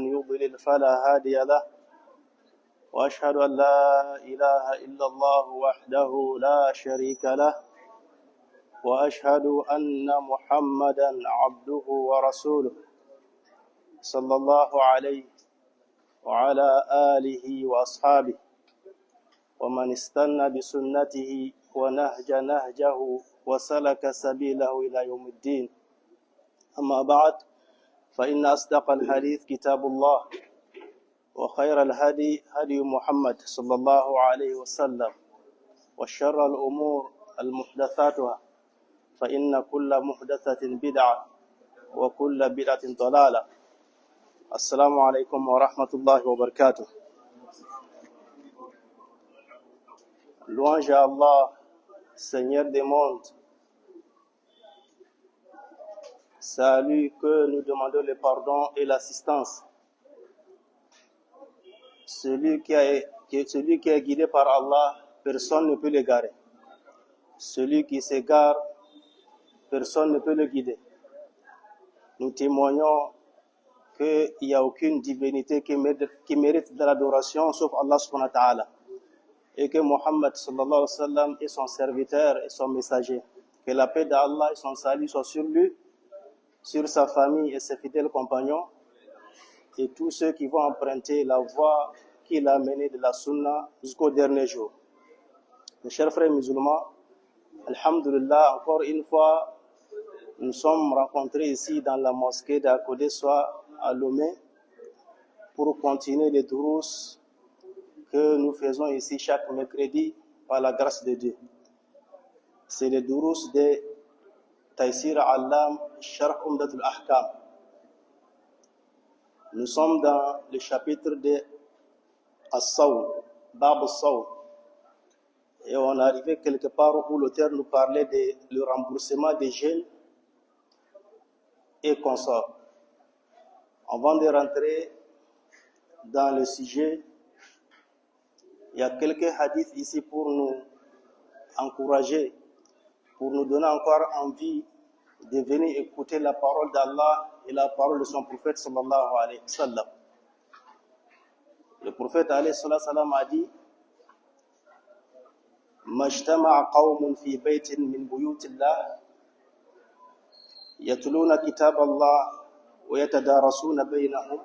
ومن يضلل فلا هادي له وأشهد أن لا إله إلا الله وحده لا شريك له وأشهد أن محمدا عبده ورسوله صلى الله عليه وعلى آله وأصحابه ومن استنى بسنته ونهج نهجه وسلك سبيله إلى يوم الدين. أما بعد فإن أصدق الحديث كتاب الله وخير الهدي هدي محمد صلى الله عليه وسلم وشر الأمور المحدثاتها فإن كل محدثة بدعة وكل بدعة ضلالة. السلام عليكم ورحمة الله وبركاته. Louange à Allah, Seigneur des mondes. Salut que nous demandons le pardon et l'assistance. Celui qui est guidé par Allah, personne ne peut l'égarer. Celui qui s'égare, personne ne peut le guider. Nous témoignons qu'il n'y a aucune divinité qui mérite de l'adoration sauf Allah subhanahu wa ta'ala. Et que Muhammad sallallahu alayhi wa sallam est son serviteur et son messager. Que la paix d'Allah et son salut soient sur lui, sur sa famille et ses fidèles compagnons, et tous ceux qui vont emprunter la voie qu'il a menée de la sunna jusqu'au dernier jour. Mes chers frères musulmans, alhamdulillah, encore une fois, nous sommes rencontrés ici dans la mosquée d'Akodessoa à Lomé pour continuer les durous que nous faisons ici chaque mercredi par la grâce de Dieu. C'est les durous de Taysir Allam Sharh Umdatul Ahkam. Nous sommes dans le chapitre de As-Sawm, Bab As-Sawm. Et on est arrivé quelque part où l'auteur nous parlait du remboursement des jeûnes et consorts. Avant de rentrer dans le sujet, il y a quelques hadiths ici pour nous encourager, pour nous donner encore envie de venir écouter la parole d'Allah et la parole de son prophète sallallahu alayhi wa sallam. Le prophète alayhi wa sallam a dit: Majtama'a qawmun fi baytin min buyutillah yatluna kitab Allah wa yatadarasuna baynahum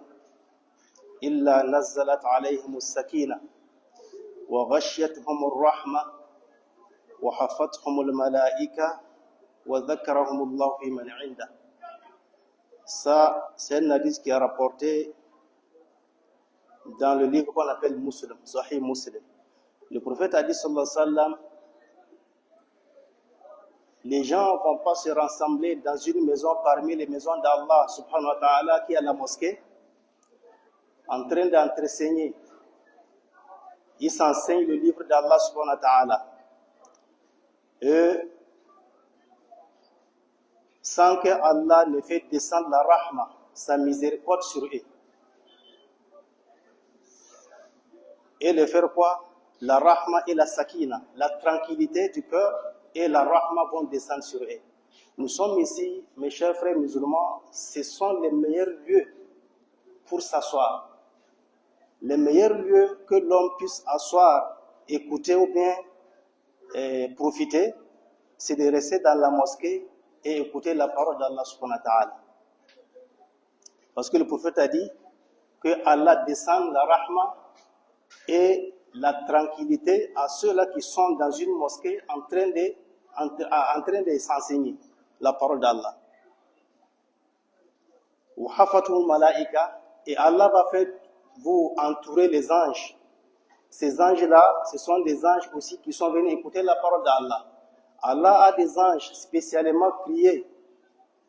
illa nazzalat alayhim as-sakinah وغشيتهم الرحمة وحفتهم الملائكة وذكرهم الله في من عنده. Ça, c'est un hadith qui est rapporté dans le livre qu'on appelle Muslim, Sahih Muslim. Le prophète a dit sallallahu alayhi wa sallam: les gens ne vont pas se rassembler dans une maison parmi les maisons d'Allah subhanahu wa ta'ala qui est la mosquée en train d'enseigner. Ils s'enseignent le livre d'Allah subhanahu wa ta'ala. Et sans que Allah ne fait descendre la rahma, sa miséricorde sur eux. Et le faire quoi? La rahma et la sakina, la tranquillité du cœur et la rahma vont descendre sur eux. Nous sommes ici, mes chers frères musulmans, ce sont les meilleurs lieux pour s'asseoir. Les meilleurs lieux que l'homme puisse asseoir, écouter ou bien profiter, c'est de rester dans la mosquée et écouter la parole d'Allah subhanahu wa ta'ala. Parce que le prophète a dit que Allah descend la rahma et la tranquillité à ceux-là qui sont dans une mosquée en train de s'enseigner la parole d'Allah. Et Allah va faire vous entourer les anges. Ces anges-là, ce sont des anges aussi qui sont venus écouter la parole d'Allah. Allah a des anges spécialement priés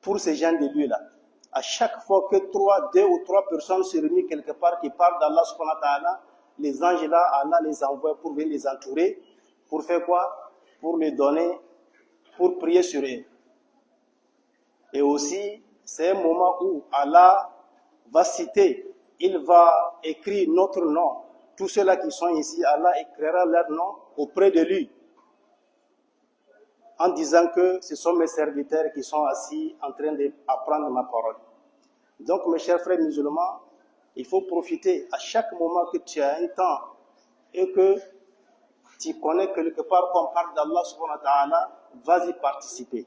pour ces gens de lui-là. À chaque fois que deux ou trois personnes se réunissent quelque part qui parlent d'Allah subhanahu wa ta'ala, les anges-là, Allah les envoie pour venir les entourer. Pour faire quoi? Pour les donner, pour prier sur eux. Et aussi, c'est un moment où Allah va citer, il va écrire notre nom. Tous ceux-là qui sont ici, Allah écrira leur nom auprès de lui, en disant que ce sont mes serviteurs qui sont assis en train d'apprendre ma parole. Donc, mes chers frères musulmans, Il faut profiter à chaque moment que tu as un temps et que tu connais quelque part qu'on parle d'Allah subhanahu wa ta'ala, vas-y participer.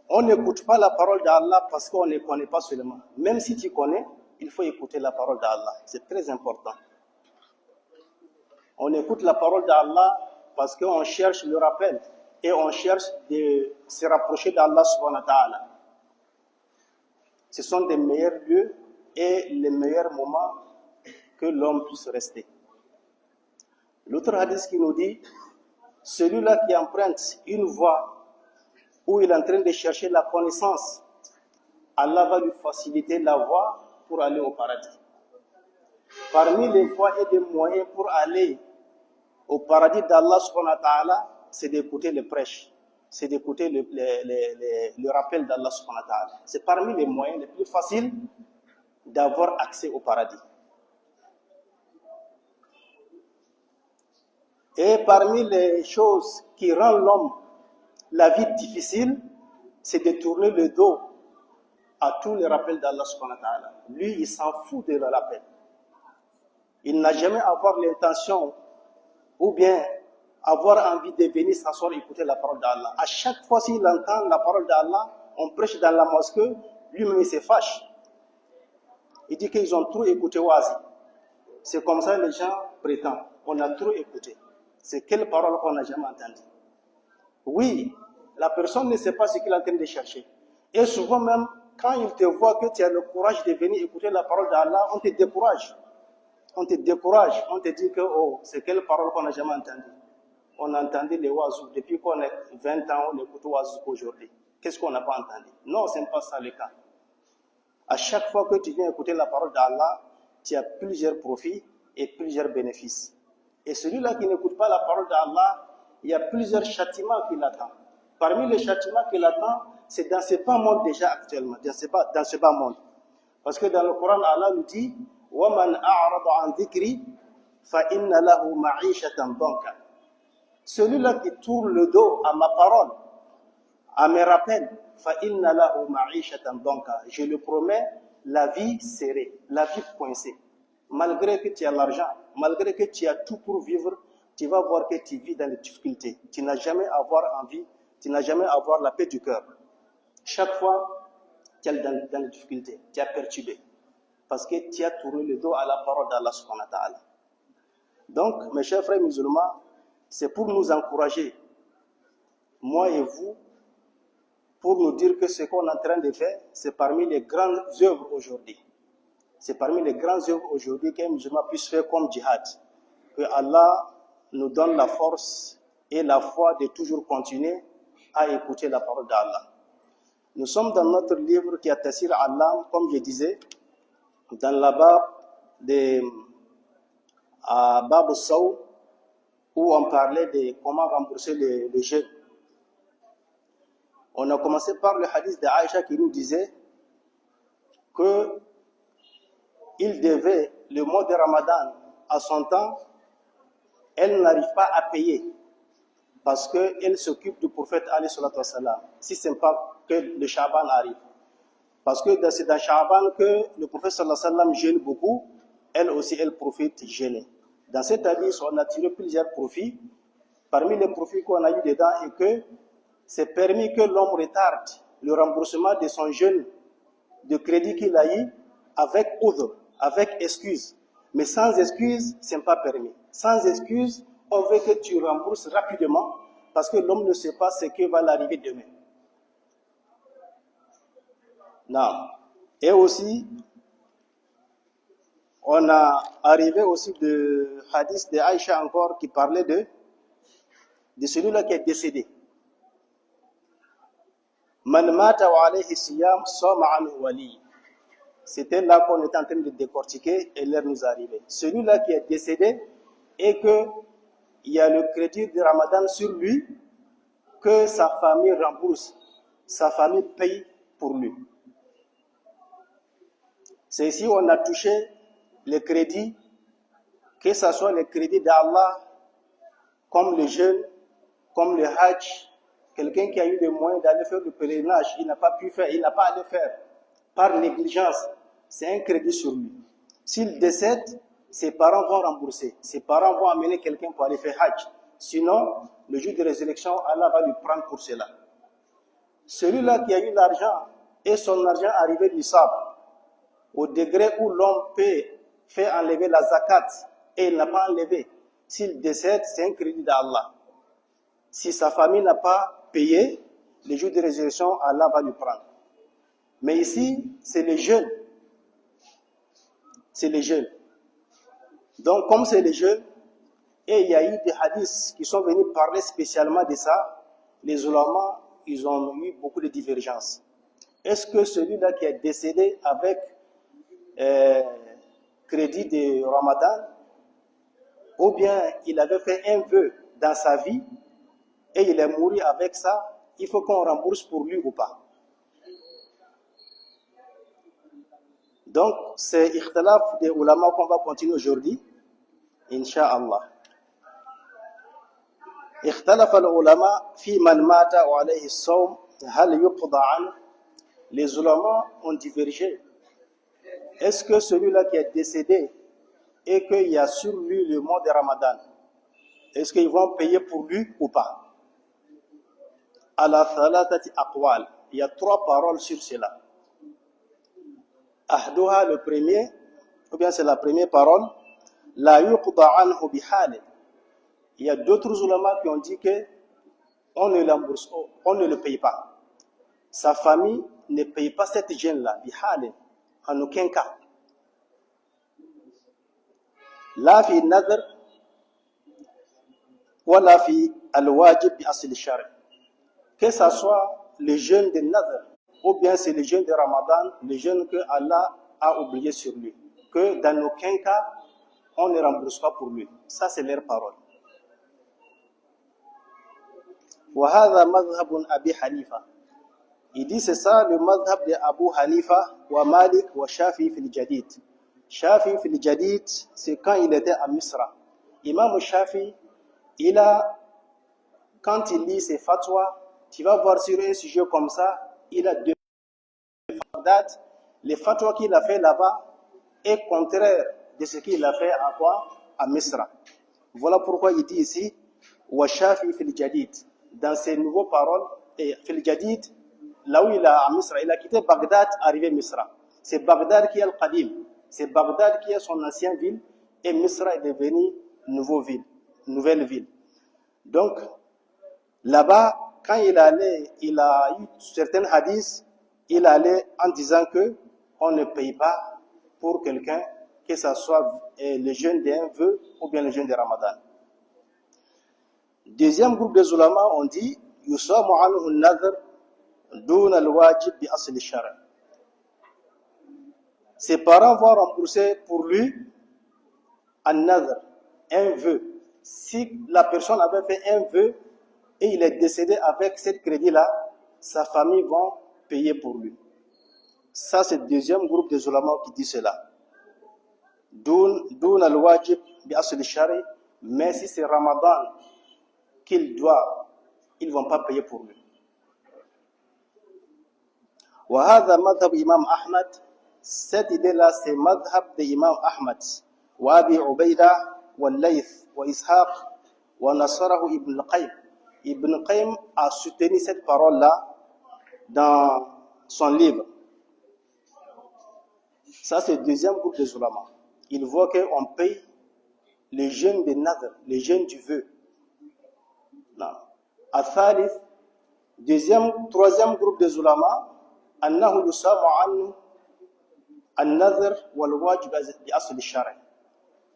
On n'écoute pas la parole d'Allah parce qu'on ne connaît pas seulement. Même si tu connais, il faut écouter la parole d'Allah. C'est très important. On écoute la parole d'Allah parce qu'on cherche le rappel et on cherche de se rapprocher d'Allah subhanahu wa ta'ala. Ce sont des meilleurs lieux et les meilleurs moments que l'homme puisse rester. L'autre hadith qui nous dit, celui-là qui emprunte une voie où il est en train de chercher la connaissance, Allah va lui faciliter la voie pour aller au paradis. Parmi les voies et des moyens pour aller au paradis d'Allah subhanahu wa ta'ala, c'est d'écouter les prêches, c'est d'écouter le rappel d'Allah subhanahu wa ta'ala. C'est parmi les moyens les plus faciles d'avoir accès au paradis. Et parmi les choses qui rendent l'homme la vie difficile, c'est de tourner le dos à tous les rappels d'Allah subhanahu wa ta'ala. Lui, il s'en fout de le rappel. Il n'a jamais avoir l'intention ou bien avoir envie de venir s'asseoir et écouter la parole d'Allah. À chaque fois s'il entend la parole d'Allah, on prêche dans la mosquée, lui-même il se fâche. Il dit qu'ils ont trop écouté Wazi. C'est comme ça que les gens prétendent. On a trop écouté. C'est quelle parole qu'on n'a jamais entendue. Oui, la personne ne sait pas ce qu'il est en train de chercher. Et souvent même, quand il te voit que tu as le courage de venir écouter la parole d'Allah, on te décourage. On te décourage. On te dit que, oh, c'est quelle parole qu'on n'a jamais entendue. On a entendu les oiseaux. Depuis qu'on a 20 ans, on écoute oiseaux aujourd'hui. Qu'est-ce qu'on n'a pas entendu? Non, ce n'est pas ça le cas. À chaque fois que tu viens écouter la parole d'Allah, tu as plusieurs profits et plusieurs bénéfices. Et celui-là qui n'écoute pas la parole d'Allah, il y a plusieurs châtiments qui l'attendent. Parmi les châtiments qui l'attendent, c'est dans ce bas monde déjà actuellement, dans ce bas monde. Parce que dans le Coran, Allah nous dit وَمَنْ أَعْرَضَ عَنْ ذِكْرِ فَإِنَّ لَهُ مَعِيشَةً ضَنْكًا. Celui-là qui tourne le dos à ma parole, à mes rappels, فَإِنَّ لَهُ مَعِيشَةً ضَنْكًا. Je le promets, la vie serrée, la vie coincée. Malgré que tu as l'argent, malgré que tu as tout pour vivre, tu vas voir que tu vis dans les difficultés. Tu n'as jamais avoir envie, tu n'as jamais avoir la paix du cœur. Chaque fois, tu es dans les difficultés, tu es perturbé. Parce que tu as tourné le dos à la parole d'Allah subhanahu wa ta'ala. Donc, mes chers frères musulmans, c'est pour nous encourager, moi et vous, pour nous dire que ce qu'on est en train de faire, c'est parmi les grandes œuvres aujourd'hui. C'est parmi les grandes œuvres aujourd'hui qu'un musulman puisse faire comme djihad. Que Allah nous donne la force et la foi de toujours continuer à écouter la parole d'Allah. Nous sommes dans notre livre qui est Taysir al-Lam, comme je disais, dans la bab de Bab al-Saw, où on parlait de comment rembourser le jeûne. On a commencé par le hadith d'Aïcha qui nous disait que il devait, le mois de Ramadan, à son temps, elle n'arrive pas à payer parce qu'elle s'occupe du prophète alayhi salatu wassalam, si ce n'est pas que le Shaban arrive. Parce que c'est dans Shaban que le prophète sallallahu alayhi wa sallam jeûne beaucoup, elle aussi, elle profite jeûner. Dans cet hadith, on a tiré plusieurs profits. Parmi les profits qu'on a eu dedans, et que c'est permis que l'homme retarde le remboursement de son jeûne de crédit qu'il a eu avec udhr, avec excuse. Mais sans excuse, ce n'est pas permis. Sans excuse, on veut que tu rembourses rapidement parce que l'homme ne sait pas ce qui va l'arriver demain. Non. Et aussi, on a arrivé aussi de hadith de Aïcha encore qui parlait de celui-là qui est décédé. Man mata wa alayhi siyam sama anhu wali. C'était là qu'on était en train de décortiquer et l'heure nous arrivait. Celui-là qui est décédé et que il y a le crédit de Ramadan sur lui, que sa famille rembourse, sa famille paye pour lui. C'est ici où on a touché les crédits, que ce soit les crédits d'Allah, comme le jeûne, comme le hajj. Quelqu'un qui a eu les moyens d'aller faire le pèlerinage, il n'a pas pu faire, il n'a pas allé faire, par négligence, c'est un crédit sur lui. S'il décède, ses parents vont rembourser. Ses parents vont amener quelqu'un pour aller faire Hajj. Sinon, le jour de résurrection, Allah va lui prendre pour cela. Celui-là qui a eu l'argent et son argent arrivé du sable, au degré où l'homme peut faire enlever la zakat et il n'a pas enlevé, s'il décède, c'est un crédit d'Allah. Si sa famille n'a pas payé, le jour de résurrection, Allah va lui prendre. Mais ici, c'est les jeunes. C'est les jeunes. Donc, comme c'est les jeunes, et il y a eu des hadiths qui sont venus parler spécialement de ça, les ulama, ils ont eu beaucoup de divergences. Est-ce que celui-là qui est décédé avec crédit de Ramadan, ou bien il avait fait un vœu dans sa vie et il est mort avec ça, il faut qu'on rembourse pour lui ou pas? Donc, c'est ikhtilaf des ulama qu'on va continuer aujourd'hui, Inch'Allah. اختلف العلماء في من مات وعليه الصوم هل يقضى عنه. Les ulama ont divergé. Est-ce que celui-là qui est décédé et qu'il y a sur lui le mois de Ramadan, est-ce qu'ils vont payer pour lui ou pas? Ala thalathati aqwal. Il y a 3 paroles sur cela. Ahduha, le premier, ou bien c'est la première parole, la yuqda anhu bihal. Il y a d'autres ulama qui ont dit que on ne l'embourse, on ne le paye pas. Sa famille ne paye pas cette gêne-là, bihal, en aucun cas. La fi nadr, wa la fi al-wajib bi asl al-shari. Que ce soit le jeûne de nadr, ou bien c'est le jeûne de Ramadan, le jeûne que Allah a oublié sur lui. Que dans aucun cas, on ne rembourse pas pour lui. Ça, c'est leur parole. وهذا مذهب أبي حنيفة. Il dit c'est ça le madhab de Abu Hanifa wa Malik wa Shafi fil Jadid. Shafi fil Jadid, c'est quand il était à Misra. Imam Shafi, quand il lit ses fatwas, tu vas voir sur un sujet comme ça, il a 2 dates. Les fatwas qu'il a fait là-bas est contraire de ce qu'il a fait à quoi? À Misra. Voilà pourquoi il dit ici wa Shafi fil Jadid. Dans ses nouvelles paroles, et fil Jadid, là où il a à Misra, il a quitté Bagdad, arrivé à Misra. C'est Bagdad qui est le Qadim. C'est Bagdad qui est son ancienne ville, et Misra est devenue nouvelle ville. Donc, là-bas, quand il allait, il a eu certains hadiths, il allait en disant que on ne paye pas pour quelqu'un, que ce soit le jeûne d'un vœu ou bien le jeûne de Ramadan. Deuxième groupe des ulama ont dit yusamu anhu an-nadhr dun al-wajib bi asl al-shar'. Ses parents vont rembourser pour lui an-nadhr, un vœu. Si la personne avait fait un vœu et il est décédé avec ce crédit-là, sa famille va payer pour lui. Ça, c'est le deuxième groupe des ulama qui dit cela. Dun al-wajib bi asl al-shar', mais si c'est Ramadan qu'il doit, ils ne vont pas payer pour lui. وهذا مذهب إمام أحمد. Cette idée-là, c'est madhab de Imam Ahmad. وأبي عبيدة والليث وإسحاق ونصره ابن القيم. Ibn Qayyim a soutenu cette parole-là dans son livre. Ça, c'est le deuxième groupe des ulama. Il voit qu'on paye les jeûnes de nadr, les jeûnes du vœu. الثالث, troisième groupe des ulama, أنه يصام عنه النذر والواجب بأصل الشرع.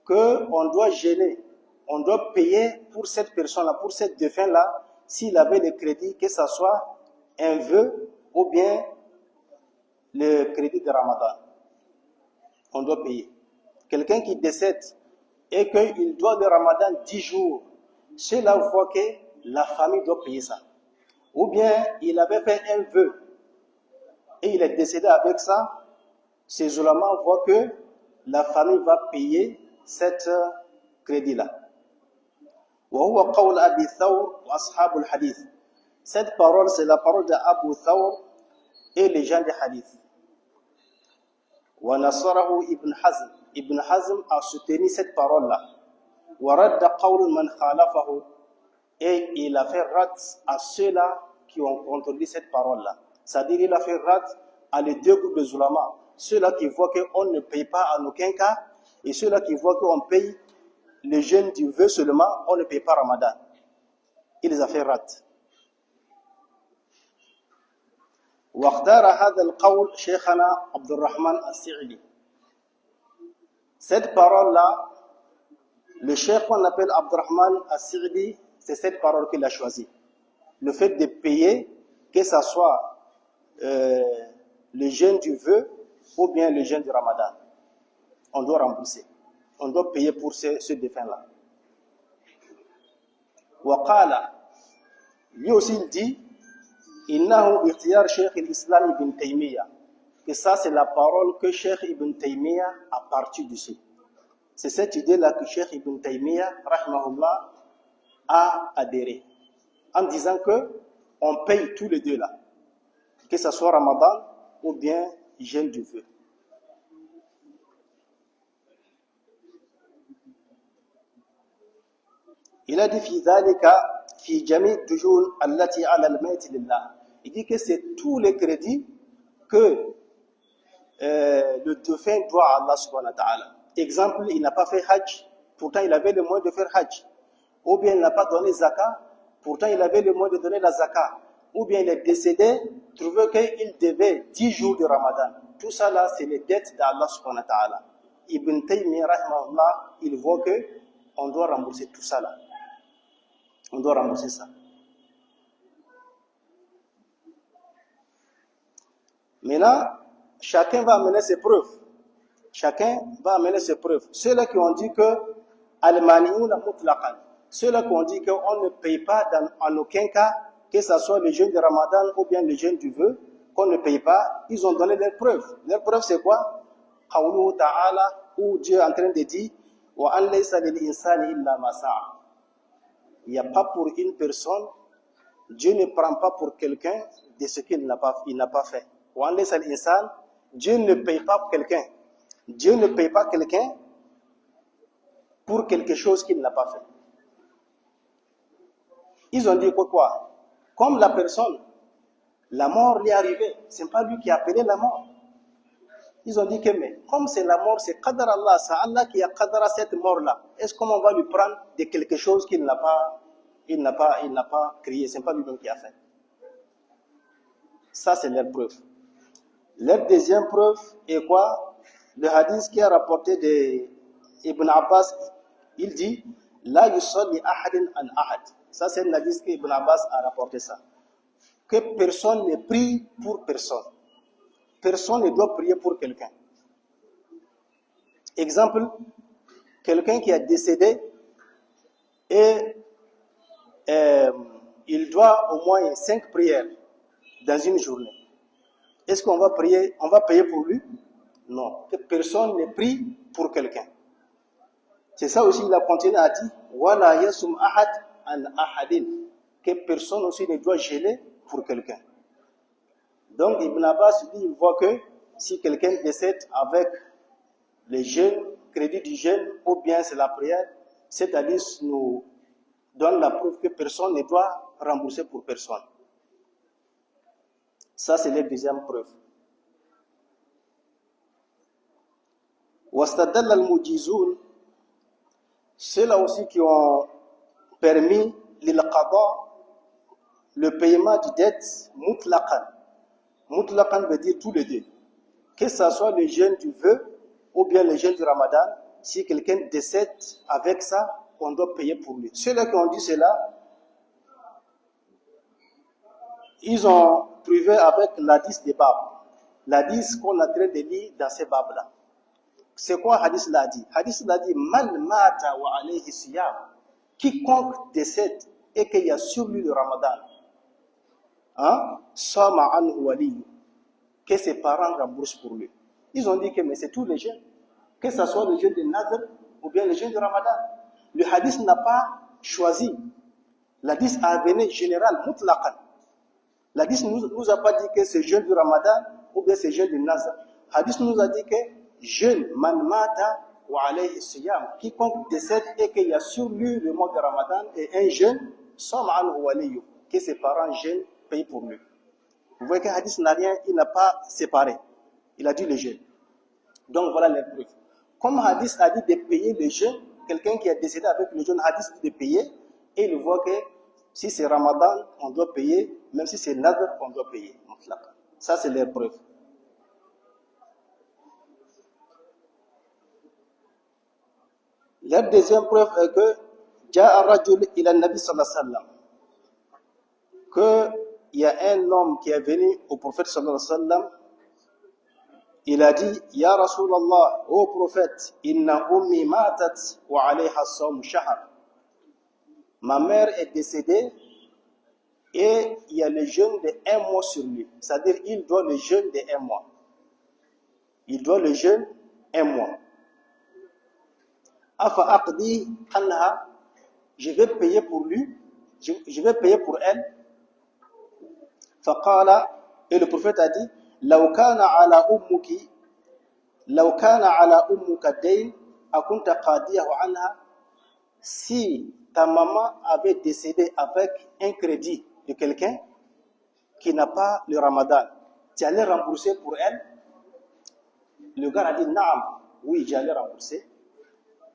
Que on doit gêner, on doit payer pour cette personne-là, pour cette défunt-là, s'il avait le crédit, que ce soit un vœu ou bien le crédit de Ramadan. On doit payer. Quelqu'un qui décède et qu'il doit le Ramadan 10 jours, cela voit que la famille doit payer ça. Ou bien il avait fait un vœu et il est décédé avec ça, ces ulama voient que la famille va payer cet crédit-là. وهو قول أبي ثور وأصحاب الحديث. Cette parole, c'est la parole d'Abu Thawr et les gens du hadith. Wa nasarahu Ibn Hazm. Ibn Hazm a soutenu cette parole-là. Wa radda qawlu man khalafahu. Et il a fait rad à ceux-là qui ont contredit cette parole-là. C'est-à-dire il a fait rad à les deux groupes de ulama. Ceux-là qui voient qu'on ne paye pas en aucun cas et ceux-là qui voient qu'on paye les jeûnes du vœu seulement, on ne paye pas Ramadan. Il les a fait rad. واختار هذا القول شيخنا عبد الرحمن السعدي. Cette parole-là, le cheikh qu'on appelle Abdurrahman al-Sa'di, c'est cette parole qu'il a choisie. Le fait de payer, que ce soit le jeûne du vœu ou bien le jeûne du Ramadan, on doit rembourser. On doit payer pour ce défunt-là. Waqala, lui aussi il dit, innahu ikhtiyar Cheikh al-Islam Ibn Taymiyyah, que ça c'est la parole que Cheikh Ibn Taymiyyah a partie dessus. C'est cette idée-là que Cheikh Ibn Taymiyyah, rahimahullah, a adhéré, en disant que on paye tous les deux là, que ce soit Ramadan ou bien jeûne du vœu. Il a dit fi dhalika fi jami' dujun allati ala al-mayt lillah. Il dit que c'est tous les crédits que le défunt doit à Allah subhanahu wa ta'ala. Exemple, il n'a pas fait hajj, pourtant il avait le moyen de faire hajj. Ou bien il n'a pas donné zakat, pourtant il avait le moyen de donner la zakat. Ou bien il est décédé, trouvait qu'il devait 10 jours de Ramadan. Tout ça là, c'est les dettes d'Allah subhanahu wa ta'ala. Ibn Taymiyyah, rahimahullah, il voit que on doit rembourser tout ça là. On doit rembourser ça. Maintenant, chacun va amener ses preuves. Chacun va amener ses preuves. Ceux-là qui ont dit que al-mani'una mutlaqan, ceux-là qui ont dit qu'on ne paye pas en aucun cas, que ce soit le jeûne de Ramadan ou bien le jeûne du vœu, qu'on ne paye pas, ils ont donné leurs preuves. Leurs preuves c'est quoi? Qawluhu ta'ala, où Dieu est en train de dire wa an laysa lil insani illa ma sa'a. Il n'y a pas pour une personne, Dieu ne prend pas pour quelqu'un de ce qu'il n'a pas fait. Wa an laysa lil insani, Dieu ne paye pas pour quelqu'un. Dieu ne paye pas quelqu'un pour quelque chose qu'il n'a pas fait. Ils ont dit quoi? Comme la personne, la mort lui est arrivée, ce n'est pas lui qui a appelé la mort. Ils ont dit que mais comme c'est la mort, c'est qadar Allah, c'est Allah qui a qadara cette mort-là. Est-ce qu'on va lui prendre de quelque chose qu'il n'a pas créé, ce n'est pas lui-même qui a fait. Ça c'est leur preuve. Leur deuxième preuve est quoi? Le hadith qui est rapporté de Ibn Abbas, il dit la yusalli ahadin an ahad. Ça c'est le hadith que Ibn Abbas a rapporté ça. Que personne ne prie pour personne. Personne ne doit prier pour quelqu'un. Exemple, quelqu'un qui est décédé et il doit au moins 5 prières dans une journée. Est-ce qu'on va prier, on va payer pour lui? Non. Que personne ne prie pour quelqu'un. C'est ça aussi, il a continué à dire wala yasum ahad an ahadin. Que personne aussi ne doit gêner pour quelqu'un. Donc Ibn Abbas dit, il voit que si quelqu'un décède avec les jeûnes, crédit du jeûne, ou bien c'est la prière, cette hadith nous donne la preuve que personne ne doit rembourser pour personne. Ça c'est la deuxième preuve. Wastadalla al-mujizun, ceux-là aussi qui ont permis l'il-qada, le paiement de dette mutlaqan. Mutlaqan veut dire tous les deux. Que ce soit le jeûne du vœu ou bien le jeûne du Ramadan, si quelqu'un décède avec ça, on doit payer pour lui. Ceux-là qui ont dit cela, ils ont prouvé avec l'hadith des Bab. L'hadith qu'on a train de lire dans ces Babs-là. C'est quoi hadith l'a dit? Hadith l'a dit, man mata wa alayhi siyam. Quiconque décède et qu'il y a sur lui le Ramadan, sama anhu waliyu, que ses parents remboursent pour lui. Ils ont dit que mais c'est tous les jeûnes, que ce soit le jeûne de Nadr ou bien le jeûne de Ramadan. Le hadith n'a pas choisi. L'hadith a venu général, mutlaqan. L'hadith ne nous a pas dit que c'est jeûne du Ramadan ou bien c'est jeûne de Nadr. Hadith nous a dit que jeûne, man mata wa alayhi siyam, quiconque décède et qu'il y a sur lui le mois de Ramadan et un jeûne, sama anhu waliyu, que ses parents jeûnent, payent pour lui. Vous voyez que le hadith n'a rien, il n'a pas séparé. Il a dit le jeûne. Donc voilà les preuves. Comme hadith a dit de payer le jeûne, quelqu'un qui est décédé avec le jeûne, hadith dit de payer, et il voit que si c'est Ramadan, on doit payer, même si c'est Nadr, on doit payer. Ça, c'est les preuves. La deuxième preuve est que Ja'a rajul ila Nabi sallallahu alayhi wa sallam, qu'il y a un homme qui est venu au prophète sallallahu alayhi wa sallam. Il a dit, Ya Rasulallah, ô prophète, inna ummi matat wa alayha sawm shahr. Ma mère est décédée et il y a le jeûne de 1 mois sur lui. C'est-à-dire, il doit le jeûne de 1 mois. Il doit le jeûne 1 mois. Afa aqdi anha, je vais payer pour lui, je vais payer pour elle. Faqala, et le prophète a dit, law kana ala ummuka dayn akunta qadiyahu anha. Si ta maman avait décédé avec un crédit de quelqu'un qui n'a pas le Ramadan, tu allais rembourser pour elle? Le gars a dit, naam, oui, j'allais rembourser.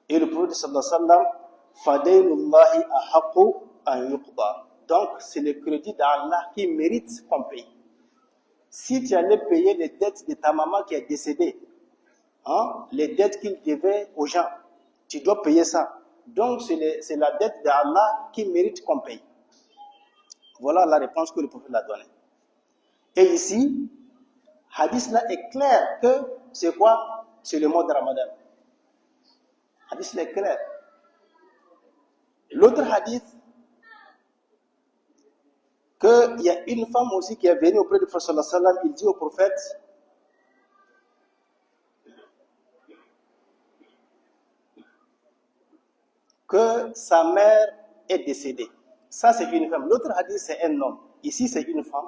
Et le prophète sallallahu alayhi wa sallam, fadaynullahi ahaqqu an yuqda. Donc, c'est le crédit d'Allah qui mérite qu'on paye. Si tu allais payer les dettes de ta maman qui est décédée, les dettes qu'il devait aux gens, tu dois payer ça. Donc, c'est la dette d'Allah qui mérite qu'on paye. Voilà la réponse que le prophète a donnée. Et ici, hadith là est clair que c'est quoi? C'est le mois de Ramadan. Hadith là est clair. L'autre hadith, qu'il y a une femme aussi qui est venue auprès du prophète sallallahu alayhi wa sallam, il dit au prophète, que sa mère est décédée. Ça, c'est une femme. L'autre hadith, c'est un homme. Ici, c'est une femme.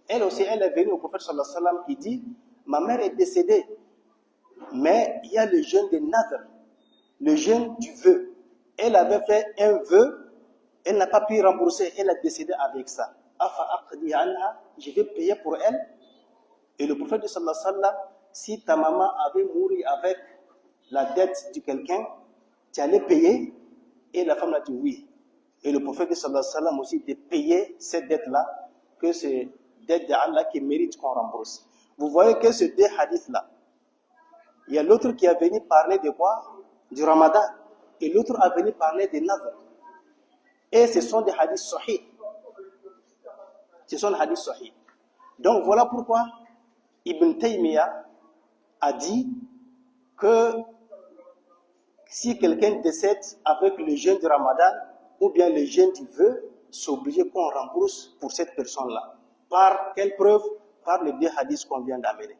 Elle aussi, elle est venue au prophète sallallahu alayhi wa sallam qui dit, ma mère est décédée, mais il y a le jeûne de Nadr, le jeûne du vœu. Elle avait fait un vœu, elle n'a pas pu rembourser, elle est décédée avec ça. Afa aqdi anha, je vais payer pour elle. Et le prophète sallallahu alayhi wa sallam, si ta maman avait mouru avec la dette de quelqu'un, tu allais payer? Et la femme a dit oui. Et le prophète sallallahu alayhi wa sallam aussi de payer cette dette-là, que c'est dette d'Allah qui mérite qu'on rembourse. Vous voyez que ces deux hadiths-là, il y a l'autre qui a venu parler de quoi? Du Ramadan. Et l'autre a venu parler des Nadr. Et ce sont des hadiths sahih. Ce sont des hadiths sahih. Donc voilà pourquoi Ibn Taymiyyah a dit que si quelqu'un décède avec le jeûne du Ramadan ou bien le jeûne du vœu, c'est obligé qu'on rembourse pour cette personne-là. Par quelle preuve? Par les deux hadiths qu'on vient d'amener.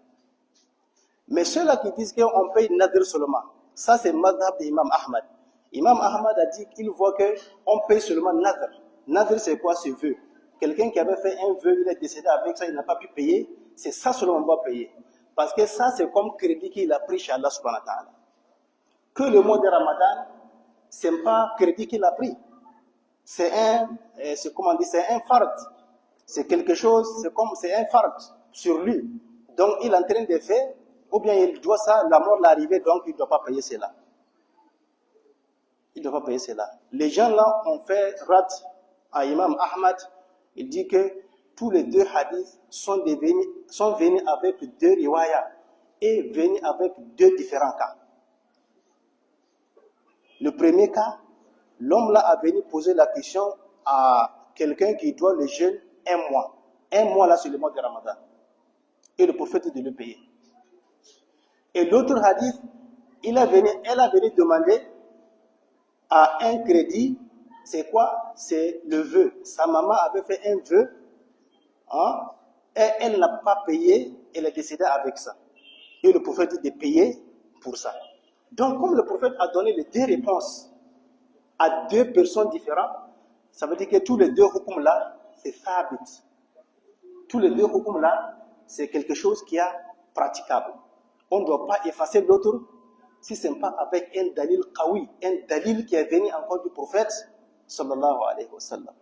Mais ceux-là qui disent qu'on paye Nadr seulement, ça c'est le madhab d'Imam Ahmad. Imam Ahmad a dit qu'il voit qu'on paye seulement Nadr. Nadr, c'est quoi ce vœu? Quelqu'un qui avait fait un vœu, il est décédé avec ça, il n'a pas pu payer, c'est ça seulement on doit payer. Parce que ça, c'est comme crédit qu'il a pris chez Allah subhanahu wa ta'ala. Que le mois de Ramadan, c'est pas crédit qu'il a pris. C'est un fard. C'est quelque chose, c'est un fard sur lui. Donc il est en train de faire, ou bien il doit ça, la mort l'arriver, donc il ne doit pas payer cela. Il ne doit pas payer cela. Les gens là ont fait rat à Imam Ahmad. Il dit que tous les deux hadiths sont venus avec deux riwayas et venus avec deux différents cas. Le premier cas, l'homme là a venu poser la question à quelqu'un qui doit le jeûne 1 mois. 1 mois là, c'est le mois de Ramadan. Et le prophète dit de le payer. Et l'autre hadith, elle a venu demander à un crédit, c'est quoi? C'est le vœu. Sa maman avait fait un vœu, et elle n'a pas payé, elle est décédée avec ça. Et le prophète dit de payer pour ça. Donc, comme le prophète a donné les deux réponses à deux personnes différentes, ça veut dire que tous les deux hukm là, c'est thabit. Tous les deux hukm là, c'est quelque chose qui est praticable. on ne doit pas effacer l'autre si ce n'est pas avec un dalil qawi, un dalil qui est venu encore du prophète sallallahu alayhi wa sallam.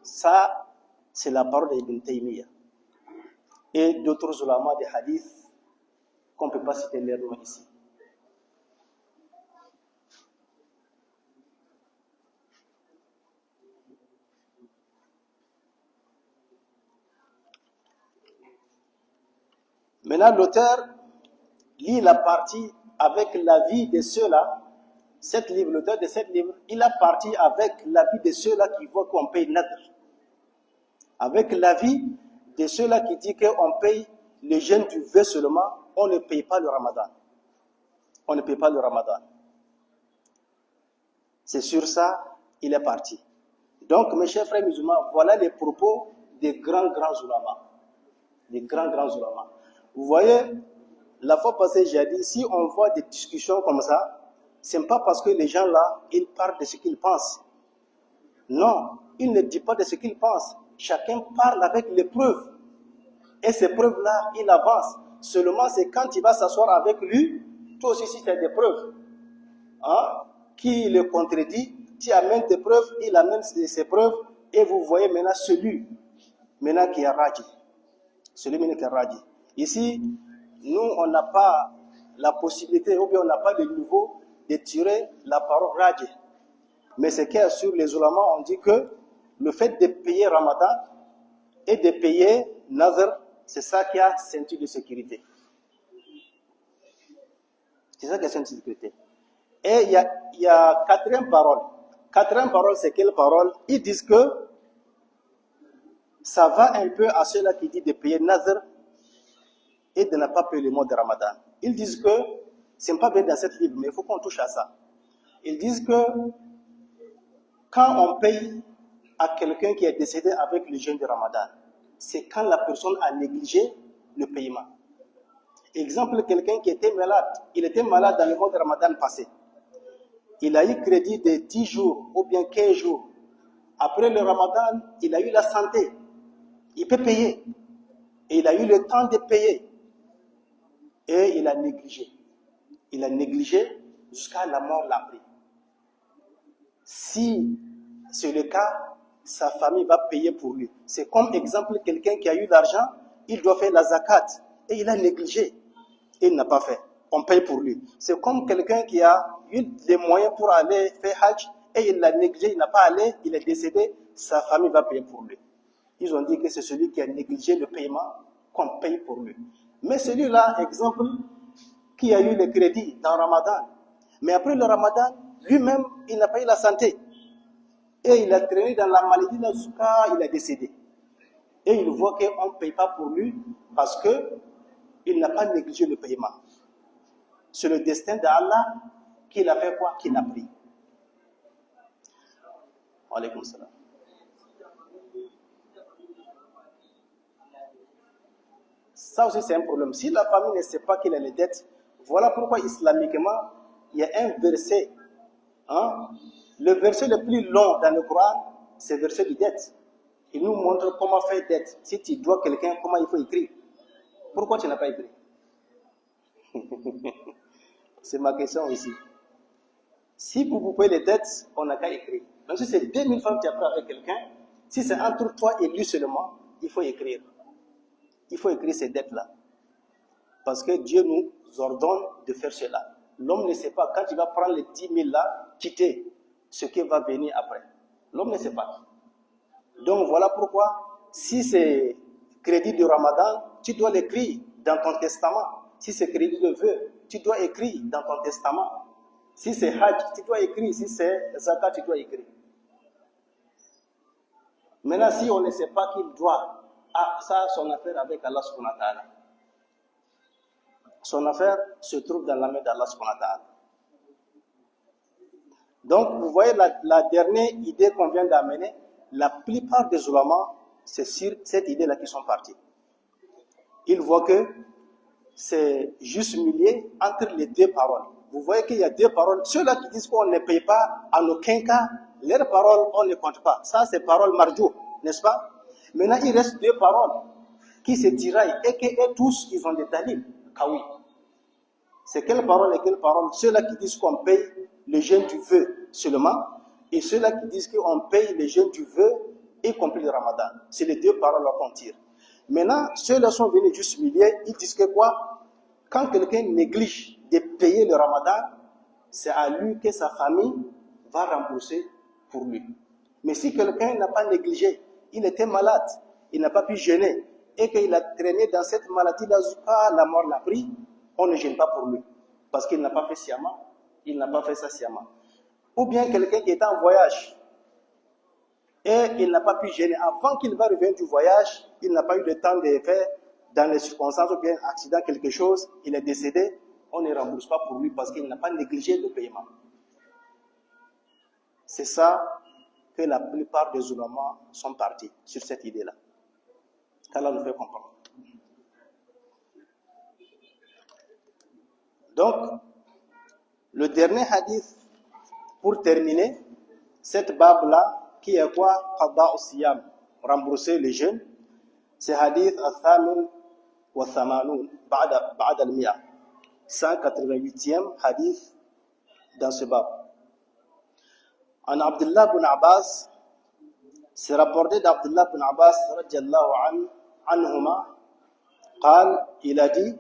Ça, c'est la parole d'Ibn Taymiyyah et d'autres ulama des hadiths qu'on ne peut pas citer les noms ici. Maintenant, l'auteur lit la partie avec l'avis de ceux-là. L'auteur de cet livre, il a parti avec l'avis de ceux-là qui voient qu'on paye nadr. Avec l'avis de ceux-là qui disent qu'on paye le jeûne du vœu seulement, on ne paye pas le ramadan. On ne paye pas le ramadan. C'est sur ça, il est parti. Donc, mes chers frères musulmans, voilà les propos des grands ulamas. Des grands ulamas. Vous voyez, la fois passée, j'ai dit, si on voit des discussions comme ça, ce n'est pas parce que les gens là, ils parlent de ce qu'ils pensent. Non, ils ne disent pas de ce qu'ils pensent. Chacun parle avec les preuves. Et ces preuves-là, il avance. Seulement, c'est quand il va s'asseoir avec lui, toi aussi, si tu as des preuves, qui le contredit, tu amènes tes preuves, il amène ses preuves, et vous voyez maintenant celui qui est radi. Celui qui est radi. Ici, nous, on n'a pas la possibilité, ou bien on n'a pas de niveau de tirer la parole radi. Mais c'est que sur les ulémas, on dit que le fait de payer Ramadan et de payer Nazr, c'est ça qui a ceinture de sécurité. C'est ça qui a ceinture de sécurité. Et il y a quatrième parole. Quatrième parole, c'est quelle parole? Ils disent que ça va un peu à ceux-là qui disent de payer Nazr et de ne pas payer le mois de Ramadan. Ils disent que, ce n'est pas bien dans cette livre, mais il faut qu'on touche à ça. Ils disent que quand on paye à quelqu'un qui est décédé avec le jeûne de Ramadan, c'est quand la personne a négligé le paiement. Exemple, quelqu'un qui était malade, il était malade dans le mois de Ramadan passé. Il a eu crédit de 10 jours ou bien 15 jours. Après le Ramadan, il a eu la santé. Il peut payer. Et il a eu le temps de payer. Et il a négligé. Il a négligé jusqu'à la mort l'a pris. Si c'est le cas, sa famille va payer pour lui. C'est comme exemple quelqu'un qui a eu l'argent, il doit faire la zakat. Et il a négligé. Et il n'a pas fait. On paye pour lui. C'est comme quelqu'un qui a eu les moyens pour aller faire Hajj et il l'a négligé, il n'a pas allé, il est décédé, sa famille va payer pour lui. Ils ont dit que c'est celui qui a négligé le paiement qu'on paye pour lui. Mais celui-là, exemple, qui a eu le crédit dans Ramadan, mais après le Ramadan, lui-même, il n'a pas eu la santé. Et il a traîné dans la maladie jusqu'à il est décédé. Et il voit qu'on ne paye pas pour lui parce qu'il n'a pas négligé le paiement. C'est le destin d'Allah qu'il a fait quoi? Qu'il a pris. Alaykoum salam. Ça aussi c'est un problème. Si la famille ne sait pas qu'il a les dettes, voilà pourquoi islamiquement, il y a un verset. Le verset le plus long dans le Coran, c'est le verset de dette. Il nous montre comment faire dette. Si tu dois quelqu'un, comment il faut écrire. Pourquoi tu n'as pas écrit? C'est ma question ici. Si vous payez les dettes, on n'a qu'à écrire. Donc si c'est 2000 francs que tu as pris avec quelqu'un, si c'est entre toi et lui seulement, il faut écrire. Il faut écrire ces dettes-là. Parce que Dieu nous ordonne de faire cela. L'homme ne sait pas, quand il va prendre les 10 000 là, quitter ce qui va venir après. L'homme ne sait pas. Donc voilà pourquoi, si c'est crédit de Ramadan, tu dois l'écrire dans ton testament. Si c'est crédit de vœu, tu dois écrire dans ton testament. Si c'est Hajj, tu dois écrire. Si c'est Zakat, tu dois écrire. Maintenant, si on ne sait pas qu'il doit, ça a son affaire avec Allah subhanahu wa ta'ala. Son affaire se trouve dans la main d'Allah subhanahu wa ta'ala. Donc, vous voyez la dernière idée qu'on vient d'amener, la plupart des ulémas, c'est sur cette idée-là qu'ils sont partis. Ils voient que c'est juste milieu entre les deux paroles. Vous voyez qu'il y a deux paroles. Ceux-là qui disent qu'on ne paye pas, en aucun cas, leurs paroles, on ne les compte pas. Ça, c'est parole marjou, n'est-ce pas? Maintenant, il reste deux paroles qui se tiraillent et que tous, ils ont des dalils. Kawi. C'est quelle parole et quelle parole? Ceux-là qui disent qu'on paye le jeûne du vœu seulement, et ceux-là qui disent qu'on paye le jeûne du vœu, y compris le ramadan. C'est les deux paroles qu'on tire. Maintenant, ceux-là sont venus juste milieu, ils disent que quoi? Quand quelqu'un néglige de payer le ramadan, c'est à lui que sa famille va rembourser pour lui. Mais si quelqu'un n'a pas négligé, il était malade, il n'a pas pu jeûner, et qu'il a traîné dans cette maladie-là jusqu'à la mort l'a pris, on ne gêne pas pour lui. Parce qu'il n'a pas fait sciemment, il n'a pas fait ça sciemment. Ou bien quelqu'un qui est en voyage, et il n'a pas pu gêner. Avant qu'il va revenir du voyage, il n'a pas eu le temps de faire, dans les circonstances, ou bien accident, quelque chose, il est décédé, on ne rembourse pas pour lui parce qu'il n'a pas négligé le paiement. C'est ça que la plupart des oulémas sont partis sur cette idée-là. qu'Allah nous fait comprendre. Donc, le dernier hadith, pour terminer, cette bab-là, qui est quoi? Qada al-siyam, rembourser les jeûnes, c'est hadith al-thamin wa thamanoun, ba'da al-mi'a, 188e hadith dans ce bab. En Abdullah bin Abbas, c'est rapporté d'Abdullah bin Abbas, radiallahu anhuma, قال, il a dit,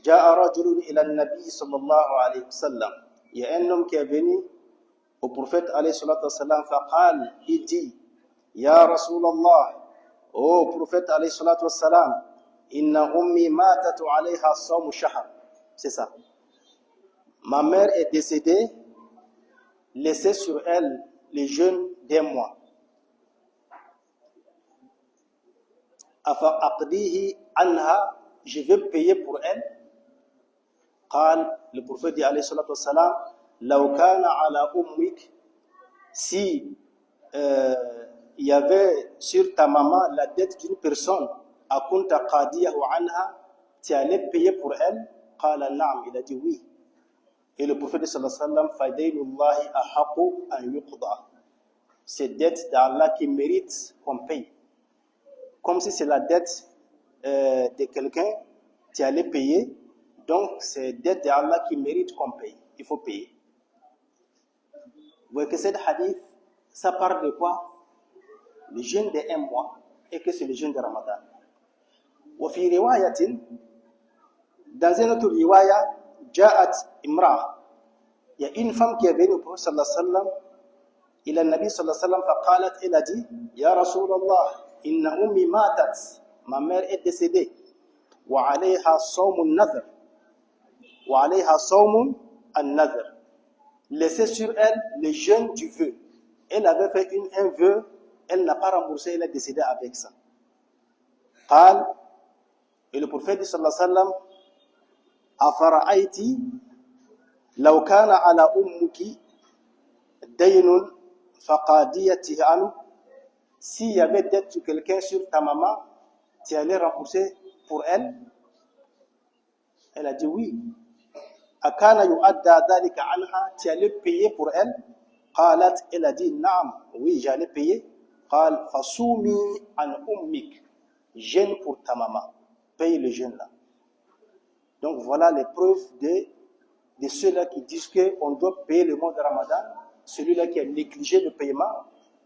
جاء رجل إلى النبي صلى الله عليه وسلم. Il y a un homme qui est venu au prophète alayhi salatu wassalam, فقال, il dit, يا رسول الله, ô prophète alayhi salatu wassalam, إن أمي ماتت عليها صوم شهر. C'est ça. Ma mère est décédée, laissez sur elle les jeûnes d'un mois. Afa aqdihi anha, je vais payer pour elle. قال, le prophète dit alayhi salatu wassalam, law kana ala ummik, si il y avait sur ta maman la dette d'une personne, akunta qadiyahu anha, tu allais payer pour elle? قال na'am, il a dit oui. Et le prophète sallallahu alayhi wa sallam, fadailullahi ahaqu an yuqda, c'est dette d'Allah qui mérite qu'on paye. Comme si c'est la dette de quelqu'un, tu allais payer, donc c'est dette d'Allah qui mérite qu'on paye. Il faut payer. Vous voyez que cet hadith, ça parle de quoi? Le jeûne de un mois, et que c'est le jeûne de Ramadan. وفي رواية, dans une autre riwaya, جاءت امرأة, il y a une femme qui est venue au prophète sallallahu alayhi wa sallam, إلى النبي صلى الله عليه وسلم, فقالت, elle a dit, يا رسول الله, إن أمي ماتت, ma mère est décédée, وعليها صوم النذر, وعليها صوم النذر, laissez sur elle le jeûne du vœu. Elle avait fait un vœu, elle n'a pas remboursé, elle est décédée avec ça. قال, et le prophète dit sallallahu alayhi wa sallam, أفرأيت لو كان على أمك دين فقاديته عنه, s'il y avait dette sur quelqu'un sur ta maman, tu allais rembourser pour elle? Elle a dit oui. أكان يؤدى ذلك عنها, tu allais payer pour elle? قالت, elle a dit نعم, oui, j'allais payer. قال فصومي عن أمك, jeûne pour ta maman, paye le jeûne là. Donc voilà les preuves de ceux-là qui disent qu'on doit payer le mois de Ramadan, celui-là qui a négligé le paiement,